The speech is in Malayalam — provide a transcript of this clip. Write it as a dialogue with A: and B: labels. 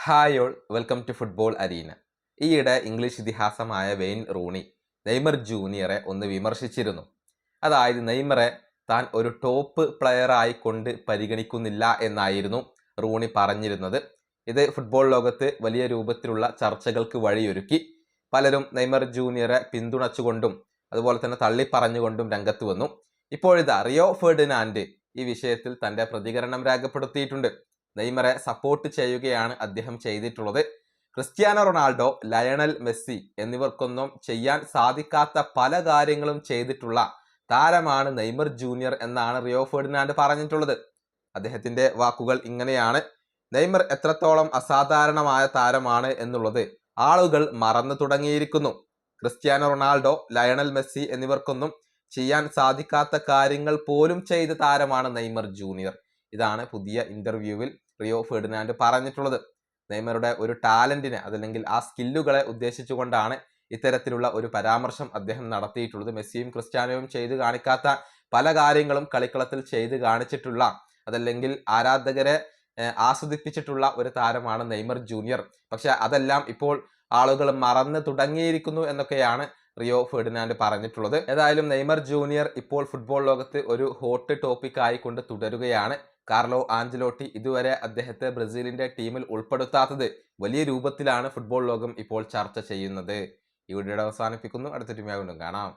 A: Hi all, welcome to football arena. ഈയിടെ ഇംഗ്ലീഷ് ഇതിഹാസമായ വെയിൻ റൂണി നെയ്മർ ജൂനിയറെ ഒന്ന് വിമർശിച്ചിരുന്നു. അതായത് നെയ്മറെ താൻ ഒരു ടോപ്പ് പ്ലെയറായി കൊണ്ട് പരിഗണിക്കുന്നില്ല എന്നായിരുന്നു റൂണി പറഞ്ഞിരുന്നത്. ഇത് ഫുട്ബോൾ ലോകത്ത് വലിയ രൂപത്തിലുള്ള ചർച്ചകൾക്ക് വഴിയൊരുക്കി. പലരും നെയ്മർ ജൂനിയറെ പിന്തുണച്ചുകൊണ്ടും അതുപോലെ തന്നെ തള്ളിപ്പറഞ്ഞുകൊണ്ടും രംഗത്ത് വന്നു. ഇപ്പോഴിതാ റിയോ ഫെർഡിനാൻഡ് ഈ വിഷയത്തിൽ തൻ്റെ പ്രതികരണം രേഖപ്പെടുത്തിയിട്ടുണ്ട്. നെയ്മറെ സപ്പോർട്ട് ചെയ്യുകയാണ് അദ്ദേഹം ചെയ്തിട്ടുള്ളത്. ക്രിസ്ത്യാനോ റൊണാൾഡോ, ലയണൽ മെസ്സി എന്നിവർക്കൊന്നും ചെയ്യാൻ സാധിക്കാത്ത പല കാര്യങ്ങളും ചെയ്തിട്ടുള്ള താരമാണ് നെയ്മർ ജൂനിയർ എന്നാണ് റിയോ ഫെർഡിനാൻഡ് പറഞ്ഞിട്ടുള്ളത്. അദ്ദേഹത്തിന്റെ വാക്കുകൾ ഇങ്ങനെയാണ്: നെയ്മർ എത്രത്തോളം അസാധാരണമായ താരമാണ് എന്നുള്ളത് ആളുകൾ മറന്നു തുടങ്ങിയിരിക്കുന്നു. ക്രിസ്ത്യാനോ റൊണാൾഡോ, ലയണൽ മെസ്സി എന്നിവർക്കൊന്നും ചെയ്യാൻ സാധിക്കാത്ത കാര്യങ്ങൾ പോലും ചെയ്ത താരമാണ് നെയ്മർ ജൂനിയർ. ഇതാണ് പുതിയ ഇന്റർവ്യൂവിൽ റിയോ ഫെർഡിനാൻഡ് പറഞ്ഞിട്ടുള്ളത്. നെയ്മറുടെ ഒരു ടാലന്റിനെ അതല്ലെങ്കിൽ ആ സ്കില്ലുകളെ ഉദ്ദേശിച്ചുകൊണ്ടാണ് ഇത്തരത്തിലുള്ള ഒരു പരാമർശം അദ്ദേഹം നടത്തിയിട്ടുള്ളത്. മെസ്സിയും ക്രിസ്ത്യാനോയും ചെയ്തു കാണിക്കാത്ത പല കാര്യങ്ങളും കളിക്കളത്തിൽ ചെയ്ത് കാണിച്ചിട്ടുള്ള അതല്ലെങ്കിൽ ആരാധകരെ ആസ്വദിപ്പിച്ചിട്ടുള്ള ഒരു താരമാണ് നെയ്മർ ജൂനിയർ. പക്ഷെ അതെല്ലാം ഇപ്പോൾ ആളുകൾ മറന്നു തുടങ്ങിയിരിക്കുന്നു എന്നൊക്കെയാണ് റിയോ ഫെർഡിനാൻഡ് പറഞ്ഞിട്ടുള്ളത്. ഏതായാലും നെയ്മർ ജൂനിയർ ഇപ്പോൾ ഫുട്ബോൾ ലോകത്ത് ഒരു ഹോട്ട് ടോപ്പിക് ആയിക്കൊണ്ട് തുടരുകയാണ്. കാർലോ ആഞ്ചലോട്ടി ഇതുവരെ അദ്ദേഹത്തെ ബ്രസീലിന്റെ ടീമിൽ ഉൾപ്പെടുത്താത്തത് വലിയ രൂപത്തിലാണ് ഫുട്ബോൾ ലോകം ഇപ്പോൾ ചർച്ച ചെയ്യുന്നത്. ഈ വീഡിയോ അവസാനിപ്പിക്കുന്നു. അടുത്ത ടീമിയായി കാണാം.